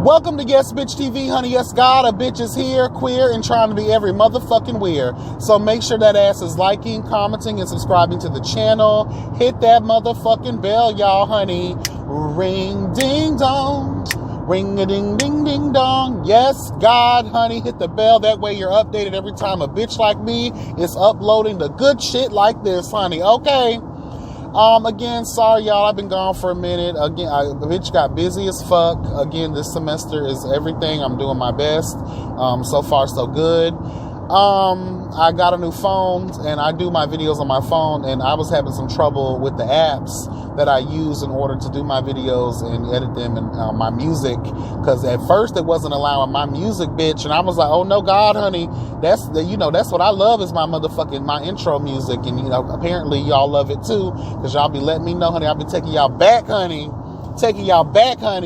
Welcome to Yes Bitch TV, honey. Yes, God, a bitch is here, queer, and trying to be every motherfucking weird. So make sure that ass is liking, commenting, and subscribing to the channel. Hit that motherfucking bell, y'all, honey. Ring, ding, dong. Ring-a-ding-ding-ding-dong. Yes, God, honey, hit the bell. That way you're updated every time a bitch like me is uploading the good shit like this, honey. Okay. Again, sorry, y'all. I've been gone for a minute. Again, the bitch got busy as fuck. Again, this semester is everything. I'm doing my best. So far, so good. I got a new phone, and I do my videos on my phone, and I was having some trouble with the apps that I use in order to do my videos and edit them and my music, because at first it wasn't allowing my music, bitch, and I was like, oh no, God, honey, that's what I love is my intro music, and apparently y'all love it too, because y'all be letting me know, honey. I'll be taking y'all back, honey.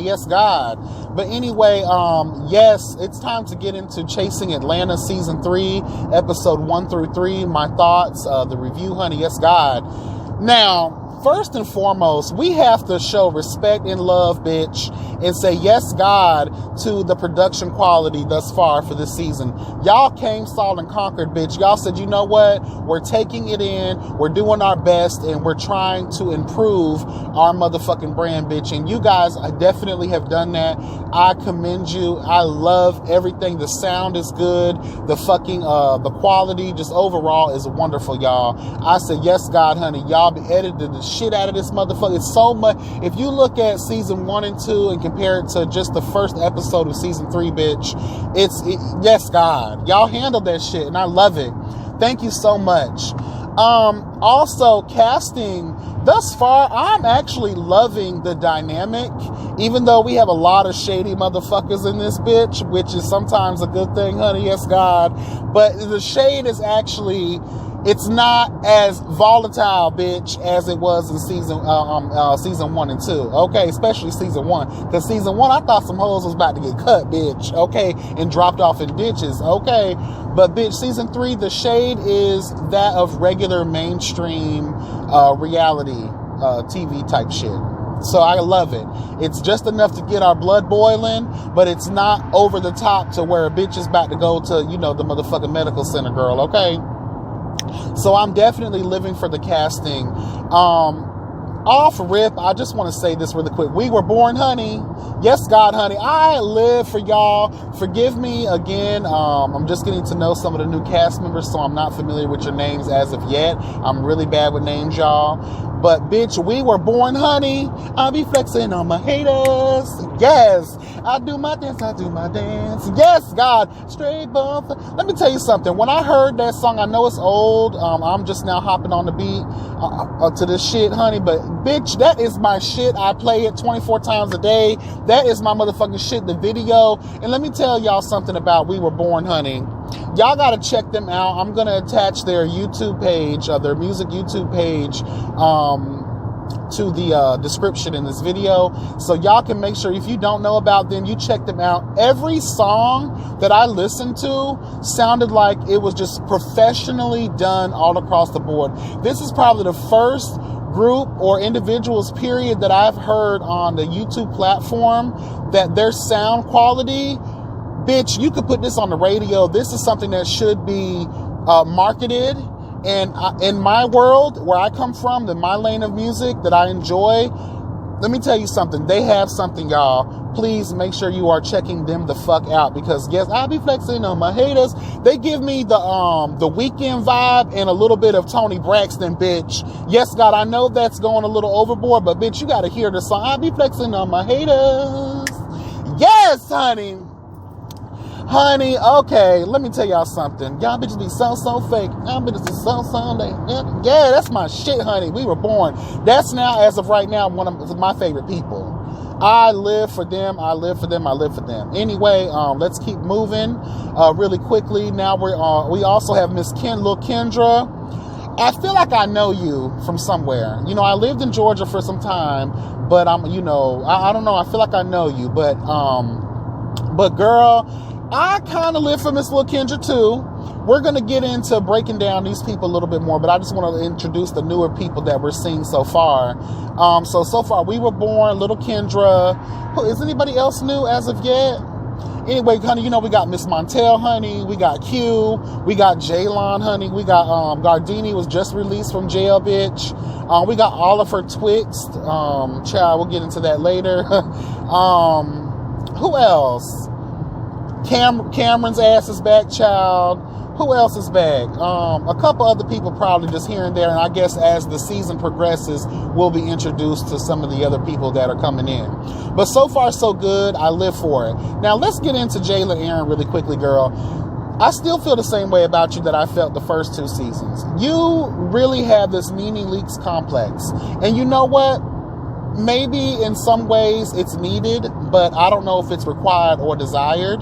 Yes, God. But anyway, yes, it's time to get into Chasing Atlanta Season 3, Episode 1 through 3, my thoughts, the review, honey. Yes, God. Now, first and foremost, we have to show respect and love, bitch, and say yes, God, to the production quality thus far for this season. Y'all came, saw, and conquered, bitch. Y'all said, you know what? We're taking it in. We're doing our best, and we're trying to improve our motherfucking brand, bitch. And you guys definitely have done that. I commend you. I love everything. The sound is good. The fucking, the quality just overall is wonderful, y'all. I said, yes, God, honey. Y'all be edited the shit out of this motherfucker. It's so much. If you look at season 1 and 2 and compare it to just the first episode of season 3, bitch, yes, God, y'all handled that shit, and I love it. Thank you so much. Also, casting thus far, I'm actually loving the dynamic, even though we have a lot of shady motherfuckers in this bitch, which is sometimes a good thing, honey. Yes, God. But the shade is actually, it's not as volatile, bitch, as it was in season 1 and 2. Okay, especially season 1. Because season 1, I thought some hoes was about to get cut, bitch. Okay, and dropped off in ditches. Okay, but bitch, season 3, the shade is that of regular mainstream reality TV type shit. So I love it. It's just enough to get our blood boiling, but it's not over the top to where a bitch is about to go to, the motherfucking medical center, girl. Okay. So I'm definitely living for the casting. Off rip, I just want to say this really quick. Wewereborn, honey. Yes, God, honey. I live for y'all. Forgive me again. I'm just getting to know some of the new cast members, so I'm not familiar with your names as of yet. I'm really bad with names, y'all. But bitch, Wewereborn, honey. I'll be flexing on my haters. Yes, I do my dance. Yes, God, straight bump. Let me tell you something. When I heard that song, I know it's old. I'm just now hopping on the beat to this shit, honey. But bitch, that is my shit. I play it 24 times a day. That is my motherfucking shit. The video. And let me tell y'all something about Wewereborn, honey. Y'all gotta check them out. I'm gonna attach their YouTube page, their music YouTube page, to the description in this video, so y'all can make sure, if you don't know about them, you check them out. Every song that I listened to sounded like it was just professionally done all across the board. This is probably the first group or individuals, period, that I've heard on the YouTube platform that their sound quality, bitch, you could put this on the radio. This is something that should be marketed. And in my world, where I come from, in my lane of music that I enjoy, let me tell you something. They have something, y'all. Please make sure you are checking them the fuck out, because yes, I'll be flexing on my haters. They give me the Weeknd vibe and a little bit of Tony Braxton, bitch. Yes, God, I know that's going a little overboard, but bitch, you got to hear the song. I'll be flexing on my haters. Yes, honey. Honey, okay, let me tell y'all something. Y'all bitches be so fake. Y'all bitches be so yeah, that's my shit, honey. Wewereborn. That's now, as of right now, one of my favorite people. I live for them. Anyway, let's keep moving really quickly. Now we also have Miss Kendra. I feel like I know you from somewhere. I lived in Georgia for some time, but I don't know. I feel like I know you, but girl, I kind of live for Miss Little Kendra too. We're going to get into breaking down these people a little bit more, but I just want to introduce the newer people that we're seeing so far. So far, Wewereborn, Little Kendra. Is anybody else new as of yet? Anyway, honey, you know, we got Miss Montel, honey. We got Q. We got Jayla, honey. We got Gardini was just released from jail, bitch. We got all of her Twix. Child, we'll get into that later. Who else? Cameron's ass is back, child. Who else is back? A couple other people probably just here and there. And I guess as the season progresses, we'll be introduced to some of the other people that are coming in. But so far, so good. I live for it. Now, let's get into Jayla Aaron really quickly, girl. I still feel the same way about you that I felt the first 2 seasons. You really have this Nene Leakes complex. And you know what? Maybe in some ways it's needed, but I don't know if it's required or desired.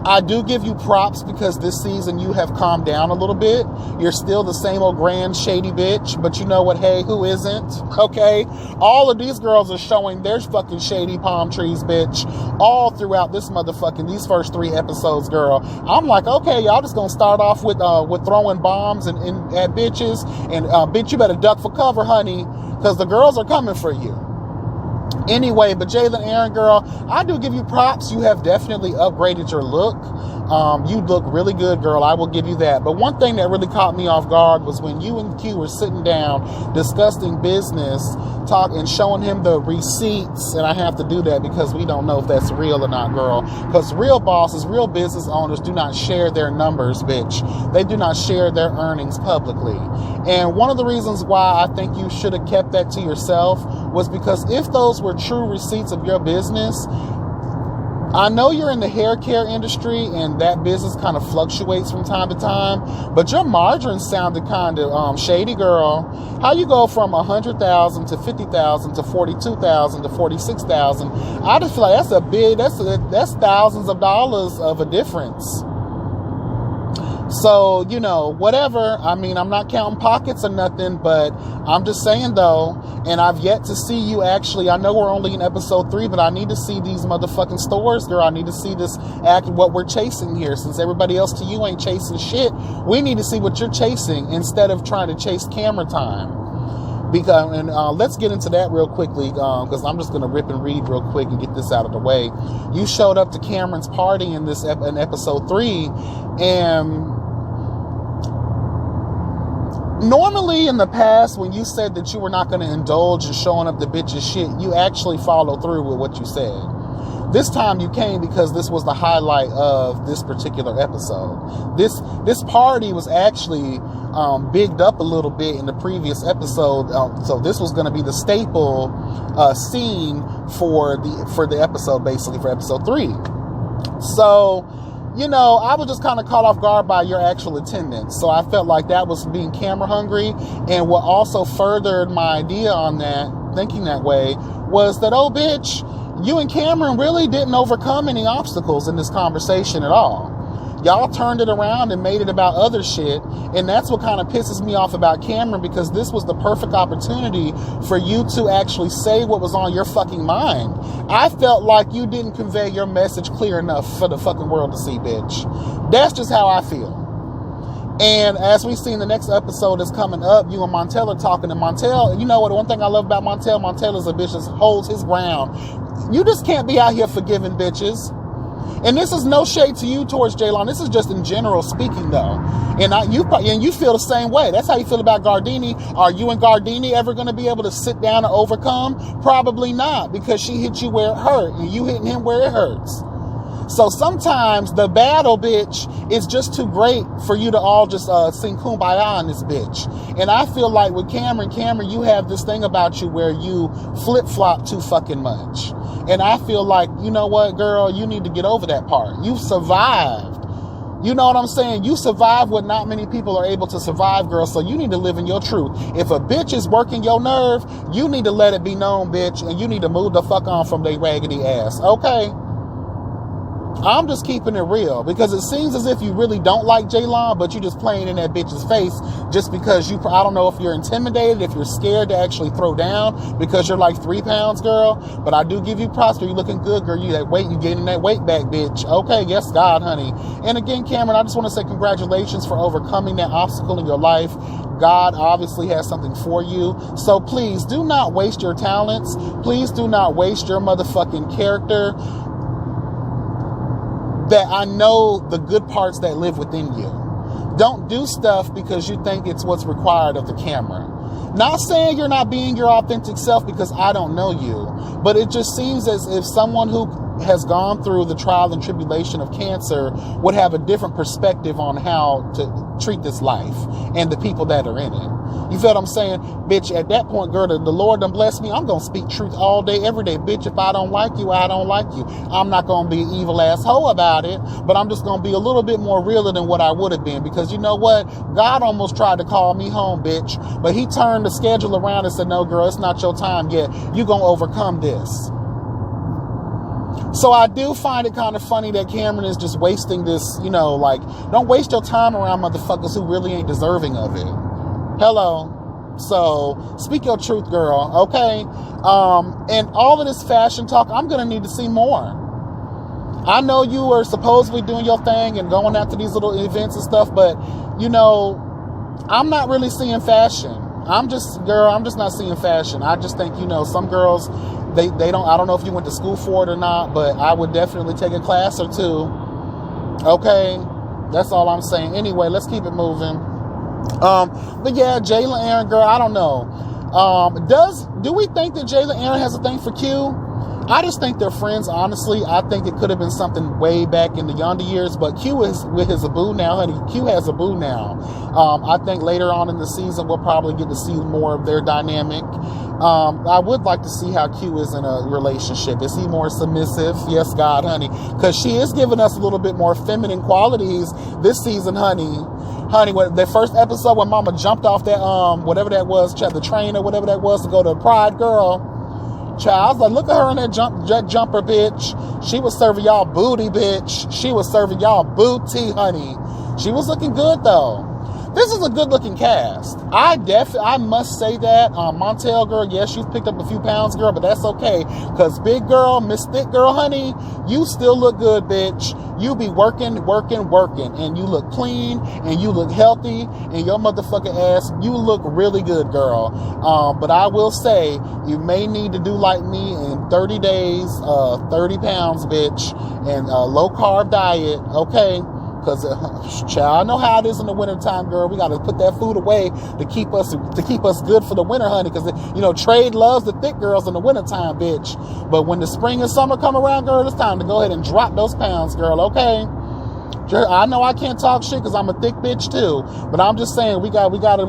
I do give you props because this season you have calmed down a little bit. You're still the same old grand shady bitch, but you know what? Hey, who isn't? Okay? All of these girls are showing their fucking shady palm trees, bitch, all throughout these first 3 episodes, girl. I'm like, okay, y'all just gonna start off with throwing bombs and at bitches, and bitch, you better duck for cover, honey, because the girls are coming for you. Anyway, but Jayla Aaron, girl, I do give you props. You have definitely upgraded your look. You look really good, girl. I will give you that. But one thing that really caught me off guard was when you and Q were sitting down discussing business, and showing him the receipts. And I have to do that because we don't know if that's real or not, girl. Because real bosses, real business owners do not share their numbers, bitch. They do not share their earnings publicly. And one of the reasons why I think you should have kept that to yourself was because if those were true receipts of your business, I know you're in the hair care industry and that business kind of fluctuates from time to time, but your margin sounded kind of shady, girl. How you go from 100,000 to 50,000 to 42,000 to 46,000? I just feel like that's thousands of dollars of a difference. So, you know, whatever. I mean, I'm not counting pockets or nothing, but I'm just saying, though, and I've yet to see you actually. I know we're only in episode 3, but I need to see these motherfucking stores, girl. I need to see this what we're chasing here. Since everybody else to you ain't chasing shit, we need to see what you're chasing instead of trying to chase camera time. Let's get into that real quickly, because I'm just going to rip and read real quick and get this out of the way. You showed up to Cameron's party in episode 3, and normally in the past, when you said that you were not going to indulge in showing up the bitch's shit, you actually followed through with what you said. This time you came because this was the highlight of this particular episode. This party was actually bigged up a little bit in the previous episode, so this was going to be the staple scene for the episode, basically for episode 3. So, you know, I was just kind of caught off guard by your actual attendance. So I felt like that was being camera hungry. And what also furthered my idea on that, thinking that way, was that, oh, bitch, you and Cameron really didn't overcome any obstacles in this conversation at all. Y'all turned it around and made it about other shit. And that's what kind of pisses me off about Cameron, because this was the perfect opportunity for you to actually say what was on your fucking mind. I felt like you didn't convey your message clear enough for the fucking world to see, bitch. That's just how I feel. And as we see in the next episode that's coming up, you and Montel are talking to Montel. And you know what? One thing I love about Montel is a bitch that holds his ground. You just can't be out here forgiving bitches. And this is no shade to you towards Jayla. This is just in general speaking, though. And you feel the same way. That's how you feel about Gardini. Are you and Gardini ever going to be able to sit down and overcome? Probably not, because she hit you where it hurt, and you hitting him where it hurts. So sometimes the battle, bitch, is just too great for you to all just sing kumbaya on this bitch. And I feel like with Cameron, you have this thing about you where you flip-flop too fucking much. And I feel like, you know what, girl, you need to get over that part. You survived. You know what I'm saying? You survived what not many people are able to survive, girl. So you need to live in your truth. If a bitch is working your nerve, you need to let it be known, bitch. And you need to move the fuck on from their raggedy ass. Okay? I'm just keeping it real because it seems as if you really don't like Jayla, but you just playing in that bitch's face just because I don't know if you're intimidated, if you're scared to actually throw down because you're like 3 pounds, girl. But I do give you props for you looking good, girl. You that weight, you gaining that weight back, bitch. Okay, yes, God, honey. And again, Cameron, I just want to say congratulations for overcoming that obstacle in your life. God obviously has something for you. So please do not waste your talents. Please do not waste your motherfucking character. That I know the good parts that live within you. Don't do stuff because you think it's what's required of the camera. Not saying you're not being your authentic self because I don't know you, but it just seems as if someone who has gone through the trial and tribulation of cancer would have a different perspective on how to treat this life and the people that are in it. You feel what I'm saying? Bitch, at that point, girl, the Lord done blessed me. I'm going to speak truth all day, every day. Bitch, if I don't like you, I don't like you. I'm not going to be an evil asshole about it, but I'm just going to be a little bit more realer than what I would have been because you know what? God almost tried to call me home, bitch, but he turned the schedule around and said, no, girl, it's not your time yet. You're going to overcome this. So I do find it kind of funny that Cameron is just wasting this, you know, like, don't waste your time around motherfuckers who really ain't deserving of it. Hello. So speak your truth, girl. Okay. And all of this fashion talk, I'm going to need to see more. I know you are supposedly doing your thing and going after these little events and stuff, but you know, I'm not really seeing fashion. I'm just not seeing fashion. I just think, you know, some girls, they don't, I don't know if you went to school for it or not, but I would definitely take a class or two. Okay. That's all I'm saying. Anyway, let's keep it moving. But yeah, Jayla Aaron, girl, I don't know. Do we think that Jayla Aaron has a thing for Q? I just think they're friends, honestly. I think it could have been something way back in the yonder years, but Q is with his boo now, honey. Q has a boo now. I think later on in the season, we'll probably get to see more of their dynamic. I would like to see how Q is in a relationship. Is he more submissive? Yes, God, honey. Because she is giving us a little bit more feminine qualities this season, honey. Honey, when the first episode when Mama jumped off that, whatever that was, the train or whatever that was to go to Pride, girl. Child, I was like, look at her in that jumper, bitch. She was serving y'all booty, bitch. She was serving y'all booty, honey. She was looking good, though. This is a good-looking cast. I must say that. Montel, girl, yes, you've picked up a few pounds, girl, but that's okay. Because big girl, Miss Thick girl, honey, you still look good, bitch. You be working, and you look clean, and you look healthy, and your motherfucking ass, you look really good, girl. But I will say, you may need to do like me in 30 days, 30 pounds, bitch, and a low-carb diet, okay? Because, child, I know how it is in the wintertime, girl. We got to put that food away to keep us good for the winter, honey. Because, you know, trade loves the thick girls in the wintertime, bitch. But when the spring and summer come around, girl, it's time to go ahead and drop those pounds, girl, okay? I know I can't talk shit because I'm a thick bitch, too. But I'm just saying, we got to.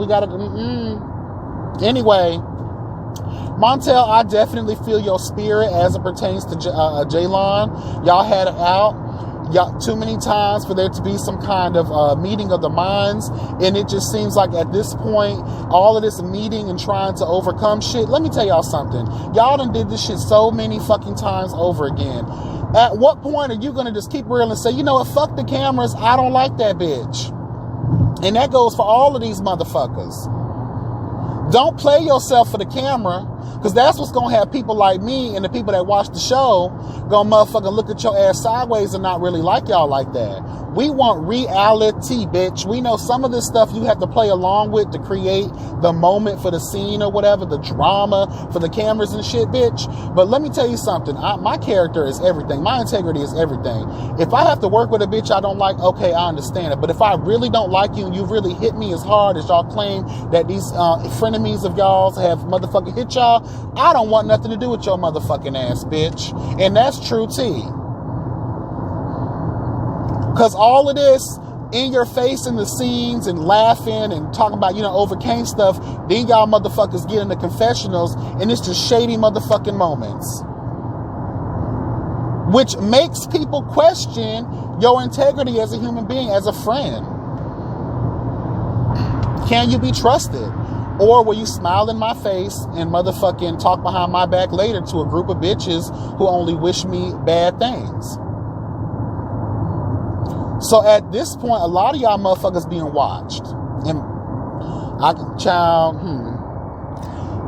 Anyway, Montel, I definitely feel your spirit as it pertains to Jaylon. Y'all had it out. Too many times for there to be some kind of meeting of the minds, and it just seems like at this point, all of this meeting and trying to overcome shit. Let me tell y'all something. Y'all done did this shit so many fucking times over again. At what point are you gonna just keep real and say, you know what, fuck the cameras, I don't like that bitch? And that goes for all of these motherfuckers. Don't play yourself for the camera, because that's what's going to have people like me and the people that watch the show going to motherfucking look at your ass sideways and not really like y'all like that. We want reality, bitch. We know some of this stuff you have to play along with to create the moment for the scene or whatever, the drama for the cameras and shit, bitch. But let me tell you something. My character is everything. My integrity is everything. If I have to work with a bitch I don't like, okay, I understand it. But if I really don't like you and you really hit me as hard as y'all claim that these frenemies of y'all's have motherfucking hit y'all, I don't want nothing to do with your motherfucking ass, bitch. And that's true, T. Because all of this in your face in the scenes and laughing and talking about, you know, overcame stuff, then y'all motherfuckers get in the confessionals and it's just shady motherfucking moments. Which makes people question your integrity as a human being, as a friend. Can you be trusted? Or will you smile in my face and motherfucking talk behind my back later to a group of bitches who only wish me bad things? So at this point, a lot of y'all motherfuckers being watched. And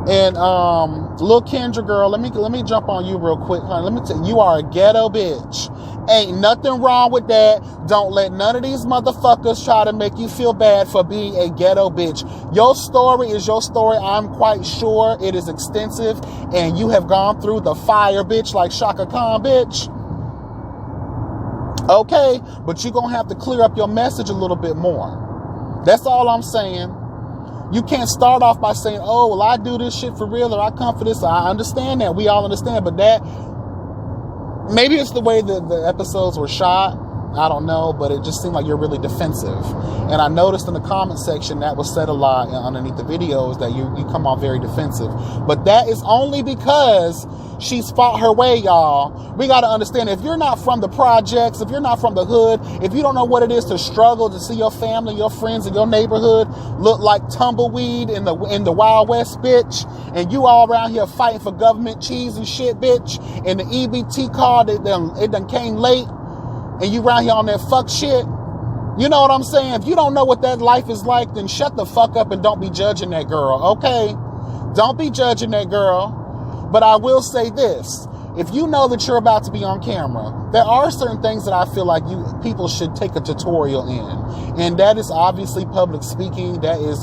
And little Kendra girl, let me jump on you real quick, honey. Let me tell you, you are a ghetto bitch. Ain't nothing wrong with that. Don't let none of these motherfuckers try to make you feel bad for being a ghetto bitch. Your story is your story. I'm quite sure it is extensive, and you have gone through the fire, bitch, like Shaka Khan, bitch. Okay, but you're gonna have to clear up your message a little bit more. That's all I'm saying. You can't start off by saying, oh, well, I do this shit for real, or I come for this. I understand that. We all understand. But that, maybe it's the way that the episodes were shot. I don't know. But it just seemed like you're really defensive. And I noticed in the comment section that was said a lot underneath the videos that you come off very defensive. But that is only because she's fought her way, y'all. We got to understand, if you're not from the projects, if you're not from the hood, if you don't know what it is to struggle to see your family, your friends in your neighborhood look like tumbleweed in the Wild West, bitch, and you all around here fighting for government cheese and shit, bitch, and the EBT card, it done came late, and you around here on that fuck shit. You know what I'm saying? If you don't know what that life is like, then shut the fuck up and don't be judging that girl, okay? Don't be judging that girl. But I will say this. If you know that you're about to be on camera, there are certain things that I feel like people should take a tutorial in. And that is obviously public speaking. That is,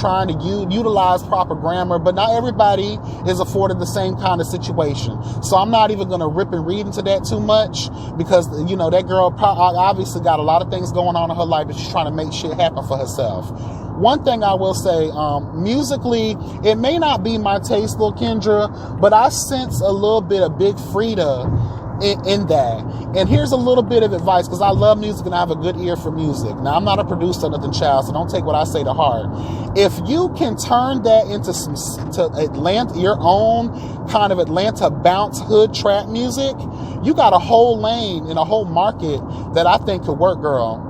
trying to utilize proper grammar. But not everybody is afforded the same kind of situation. So I'm not even going to rip and read into that too much. Because, that girl obviously got a lot of things going on in her life. But she's trying to make shit happen for herself. One thing I will say, musically, it may not be my taste, Lil Kendra, but I sense a little bit of Big Frida in that. And here's a little bit of advice, because I love music and I have a good ear for music. Now, I'm not a producer or nothing, child, so don't take what I say to heart. If you can turn that into Atlanta, your own kind of Atlanta bounce hood trap music, you got a whole lane and a whole market that I think could work, girl.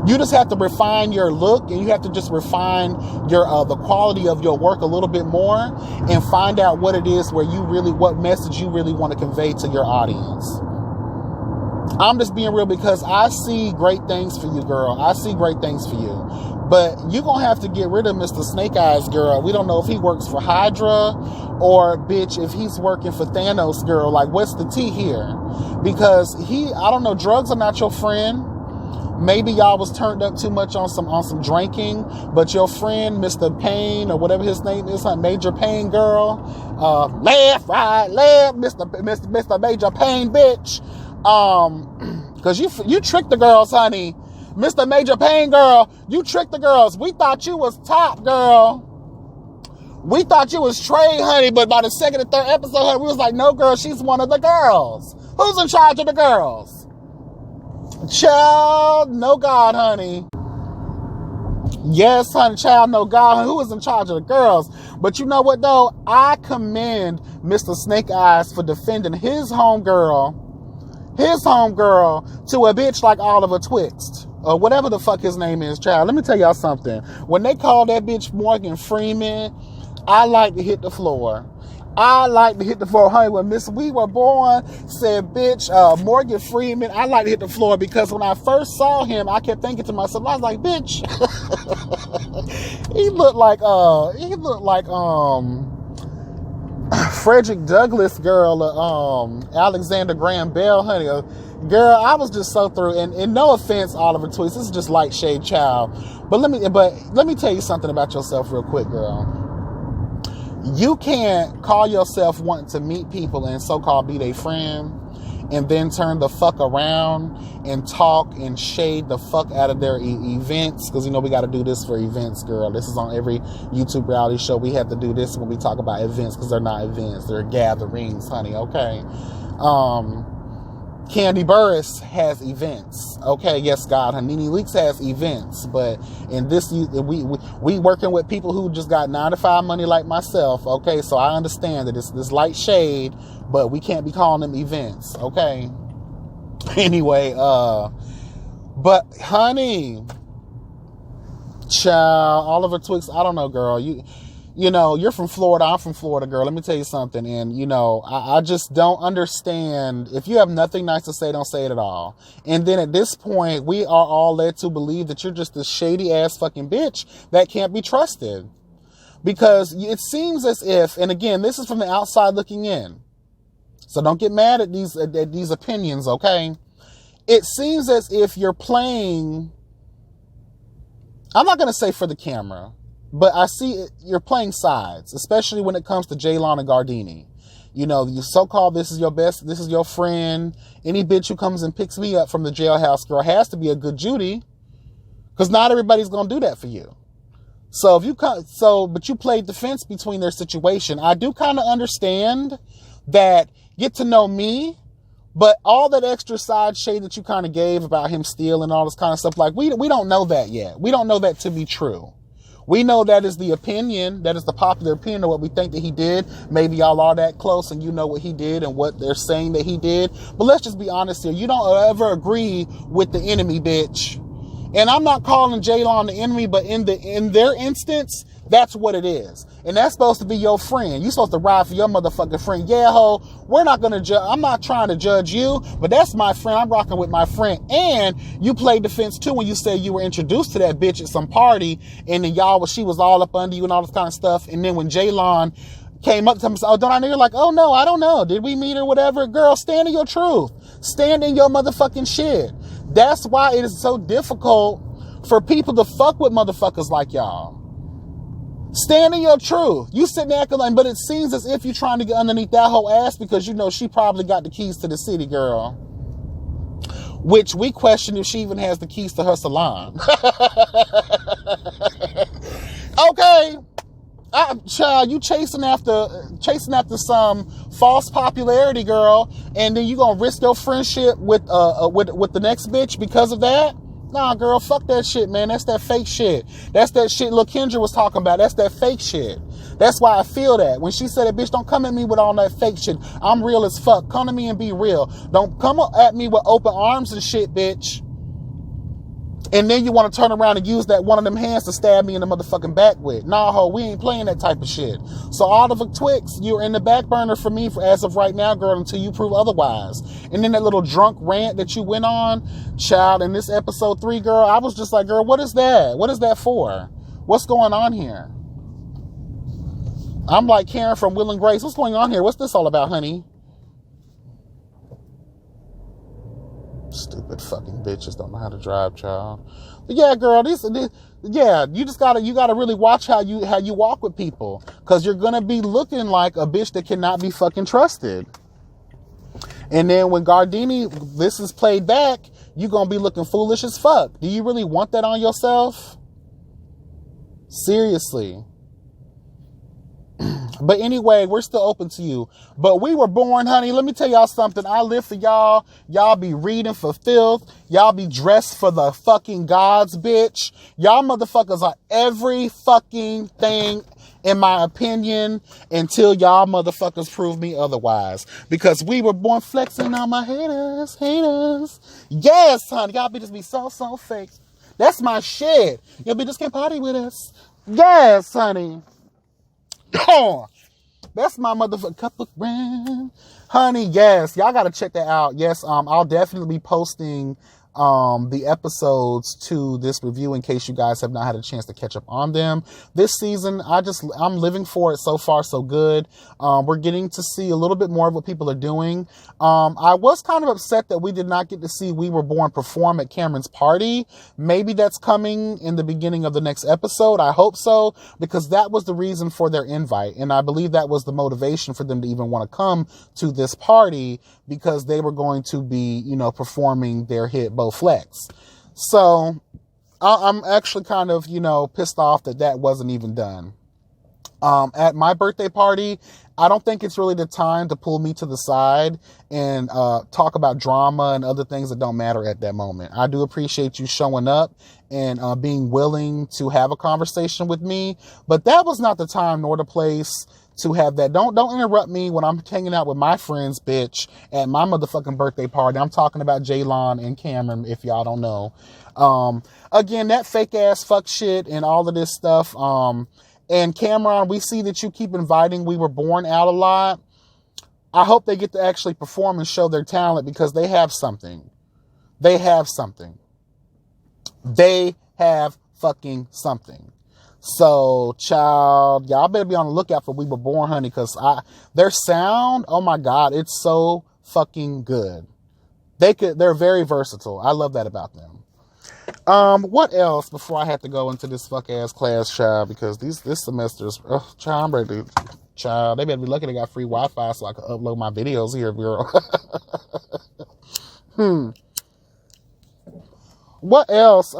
You just have to refine your look, and you have to just refine your the quality of your work a little bit more, and find out what it is what message you really want to convey to your audience. I'm just being real, because I see great things for you, girl. I see great things for you. But you're going to have to get rid of Mr. Snake Eyes, girl. We don't know if he works for Hydra or, bitch, if he's working for Thanos, girl. Like, what's the tea here? Because I don't know, drugs are not your friend. Maybe y'all was turned up too much on some drinking, but your friend, Mr. Payne, or whatever his name is, Major Payne, girl, left, right, left, Mr. Major Payne, bitch, because you tricked the girls, honey. Mr. Major Payne, girl, you tricked the girls. We thought you was top, girl. We thought you was Trey, honey, but by the second and third episode, honey, we was like, no, girl, she's one of the girls. Who's in charge of the girls? Child, no God, honey. Yes, honey, child, no God, honey. Who is in charge of the girls? But you know what, though? I commend Mr. Snake Eyes for defending his homegirl to a bitch like Oliver Twix, or whatever the fuck his name is, child. Let me tell y'all something. When they call that bitch Morgan Freeman, I like to hit the floor. Honey. When Miss Wewereborn said, bitch, Morgan Freeman, I like to hit the floor, because when I first saw him, I kept thinking to myself, I was like, bitch, he looked like Frederick Douglass, girl, Alexander Graham Bell, honey. Girl, I was just so through, and no offense, Oliver Twist, this is just light shade, child. But let me tell you something about yourself real quick, girl. You can't call yourself wanting to meet people and so-called be their friend, and then turn the fuck around and talk and shade the fuck out of their events, because we got to do this for events, girl. This is on every YouTube reality show. We have to do this when we talk about events, because they're not events, they're gatherings, honey, okay? Candy Burris has events, okay? Yes, God. Nene Leakes has events, but in this, we working with people who just got 9 to 5 money like myself, okay? So I understand that it's this light shade, but we can't be calling them events, okay? Anyway, but honey, child, Oliver Twix, I don't know, girl. You know, you're from Florida. I'm from Florida, girl. Let me tell you something. And, you know, I just don't understand. If you have nothing nice to say, don't say it at all. And then at this point, we are all led to believe that you're just a shady ass fucking bitch that can't be trusted. Because it seems as if, and again, this is from the outside looking in. So don't get mad at these opinions, okay? It seems as if you're playing, I'm not going to say for the camera, but I see you're playing sides, especially when it comes to Jayla and Gardini. You know, you so-called this is your best, this is your friend. Any bitch who comes and picks me up from the jailhouse, girl, has to be a good Judy. Because not everybody's going to do that for you. So if you but you played defense between their situation. I do kind of understand that, get to know me, but all that extra side shade that you kind of gave about him stealing and all this kind of stuff, like we don't know that yet. We don't know that to be true. We know that is the opinion, that is the popular opinion of what we think that he did. Maybe y'all are that close and you know what he did and what they're saying that he did. But let's just be honest here. You don't ever agree with the enemy, bitch. And I'm not calling Jayla the enemy, but in their instance, that's what it is. And that's supposed to be your friend. You're supposed to ride for your motherfucking friend. Yeah, ho, we're not going to judge. I'm not trying to judge you, but that's my friend. I'm rocking with my friend. And you played defense too when you said you were introduced to that bitch at some party and then she was all up under you and all this kind of stuff. And then when Jayla came up to him and said, oh, don't I know? You're like, oh no, I don't know. Did we meet or whatever? Girl, stand in your truth. Stand in your motherfucking shit. That's why it is so difficult for people to fuck with motherfuckers like y'all. Stand in your truth. You sitting there acting like, but it seems as if you're trying to get underneath that whole ass because you know she probably got the keys to the city, girl. Which we question if she even has the keys to her salon. Okay. Child, you chasing after some false popularity, girl, and then you gonna risk your friendship with the next bitch because of that? Nah, girl, fuck that shit, man. That's that fake shit. That's that shit Lil Kendra was talking about. That's that fake shit. That's why I feel that. When she said it, bitch, don't come at me with all that fake shit. I'm real as fuck. Come to me and be real. Don't come at me with open arms and shit, bitch. And then you want to turn around and use that one of them hands to stab me in the motherfucking back with. Nah, ho, we ain't playing that type of shit. So all of the Twix, you're in the back burner for me as of right now, girl, until you prove otherwise. And then that little drunk rant that you went on, child, in this episode 3, girl, I was just like, girl, what is that? What is that for? What's going on here? I'm like Karen from Will and Grace. What's going on here? What's this all about, honey? Stupid fucking bitches don't know how to drive, child. But yeah, girl, yeah, you gotta really watch how you walk with people, because you're gonna be looking like a bitch that cannot be fucking trusted. And then when Gardini, this is played back, you're gonna be looking foolish as fuck. Do you really want that on yourself? Seriously. But anyway, we're still open to you. But we were born, honey. Let me tell y'all something. I live for y'all. Y'all be reading for filth. Y'all be dressed for the fucking gods, bitch. Y'all motherfuckers are every fucking thing, in my opinion, until y'all motherfuckers prove me otherwise. Because we were born flexing on my haters. Yes, honey. Y'all bitches be so fake. That's my shit. Y'all bitches can't party with us. Yes, honey. Oh, that's my motherfucking cup of brand. Honey, yes. Y'all got to check that out. Yes, I'll definitely be posting the episodes to this review in case you guys have not had a chance to catch up on them. This season, I'm living for it. So far, so good. We're getting to see a little bit more of what people are doing. I was kind of upset that we did not get to see Wewereborn perform at Cameron's party. Maybe that's coming in the beginning of the next episode. I hope so, because that was the reason for their invite. And I believe that was the motivation for them to even want to come to this party, because they were going to be, performing their hit BoFlexx. So I'm actually kind of, pissed off that wasn't even done. At my birthday party, I don't think it's really the time to pull me to the side and talk about drama and other things that don't matter at that moment. I do appreciate you showing up and being willing to have a conversation with me, but that was not the time nor the place to have that. Don't interrupt me when I'm hanging out with my friends, bitch, at my motherfucking birthday party. I'm talking about Jayla and Cameron, if y'all don't know. Again, that fake ass fuck shit and all of this stuff, And Cameron, we see that you keep inviting Wewereborn out a lot. I hope they get to actually perform and show their talent, because they have something. They have something. They have fucking something. So, child, y'all better be on the lookout for Wewereborn, honey, because their sound, oh my God, it's so fucking good. They're very versatile. I love that about them. What else before I have to go into this fuck ass class, child, because this semester's, child, I'm ready to, child, they better be lucky they got free Wi-Fi so I can upload my videos here, girl. What else?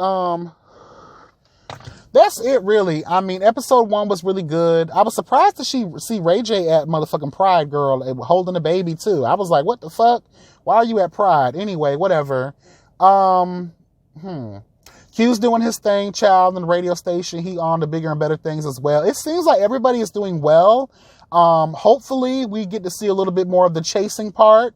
That's it, really. I mean, episode 1 was really good. I was surprised to see Ray J at motherfucking Pride, girl, holding a baby, too. I was like, what the fuck? Why are you at Pride? Anyway, whatever. Q's doing his thing, child, on the radio station. He on to bigger and better things as well. It seems like everybody is doing well. Hopefully, we get to see a little bit more of the chasing part.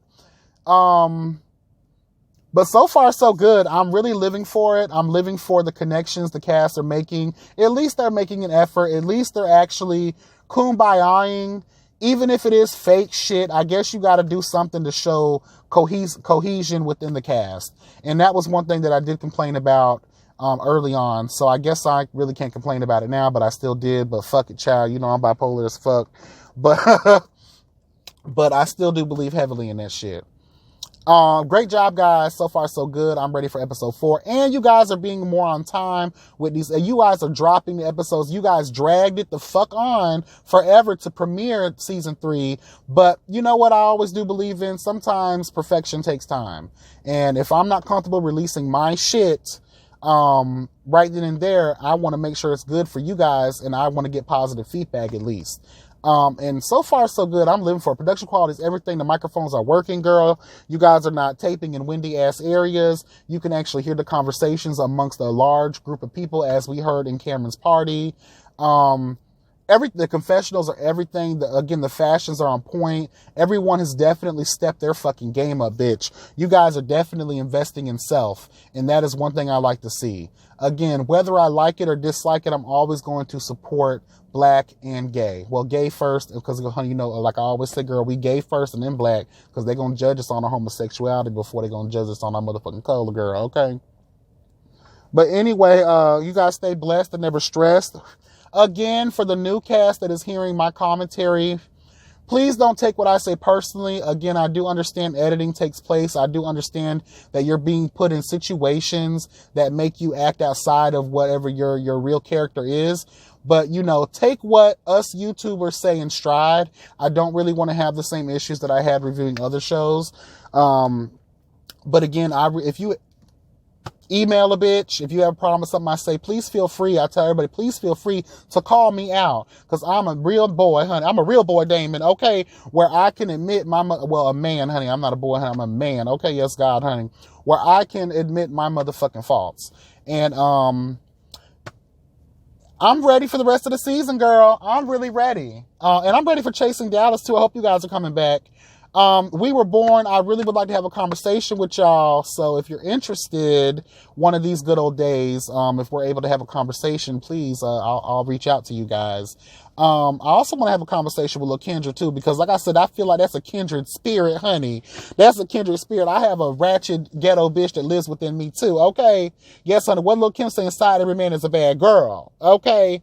But so far, so good. I'm really living for it. I'm living for the connections the cast are making. At least they're making an effort. At least they're actually kumbayaing. Even if it is fake shit, I guess you got to do something to show cohesion within the cast. And that was one thing that I did complain about early on. So I guess I really can't complain about it now, but I still did. But fuck it, child. You know I'm bipolar as fuck. But I still do believe heavily in that shit. Great job, guys. So far, so good. I'm ready for episode 4. And you guys are being more on time with these. You guys are dropping the episodes. You guys dragged it the fuck on forever to premiere season 3. But you know what I always do believe in? Sometimes perfection takes time. And if I'm not comfortable releasing my shit right then and there, I want to make sure it's good for you guys. And I want to get positive feedback at least. And so far, so good. I'm living for it. Production quality is everything. The microphones are working, girl. You guys are not taping in windy ass areas. You can actually hear the conversations amongst a large group of people, as we heard in Cameron's party. The confessionals are everything. The fashions are on point. Everyone has definitely stepped their fucking game up, bitch. You guys are definitely investing in self. And that is one thing I like to see. Again, whether I like it or dislike it, I'm always going to support Black and gay. Well, gay first, because, honey, you know, like I always say, girl, we gay first and then Black, because they're going to judge us on our homosexuality before they're going to judge us on our motherfucking color, girl, okay? But anyway, you guys stay blessed and never stressed. Again, for the new cast that is hearing my commentary, please don't take what I say personally. Again, I do understand editing takes place. I do understand that you're being put in situations that make you act outside of whatever your real character is. But, you know, take what us YouTubers say in stride. I don't really want to have the same issues that I had reviewing other shows. But again, if you email a bitch, if you have a problem with something I say, please feel free. I tell everybody, please feel free to call me out, because I'm a real boy, honey. I'm a real boy, Damon, okay, where I can admit a man, honey. I'm not a boy, honey. I'm a man, okay? Yes, God, honey. Where I can admit my motherfucking faults. And, I'm ready for the rest of the season, girl. I'm really ready. And I'm ready for Chasing Dallas, too. I hope you guys are coming back. Wewereborn, I really would like to have a conversation with y'all. So if you're interested, one of these good old days, if we're able to have a conversation, please, I'll reach out to you guys. I also want to have a conversation with little Kendra, too, because like I said, I feel like that's a kindred spirit, honey. That's a kindred spirit. I have a ratchet ghetto bitch that lives within me, too, okay? Yes, honey, what little Kim say inside every man is a bad girl, okay?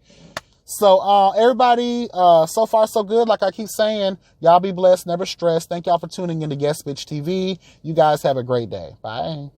So, everybody, so far, so good. Like I keep saying, y'all be blessed, never stressed. Thank y'all for tuning in to Guest Bitch TV. You guys have a great day. Bye.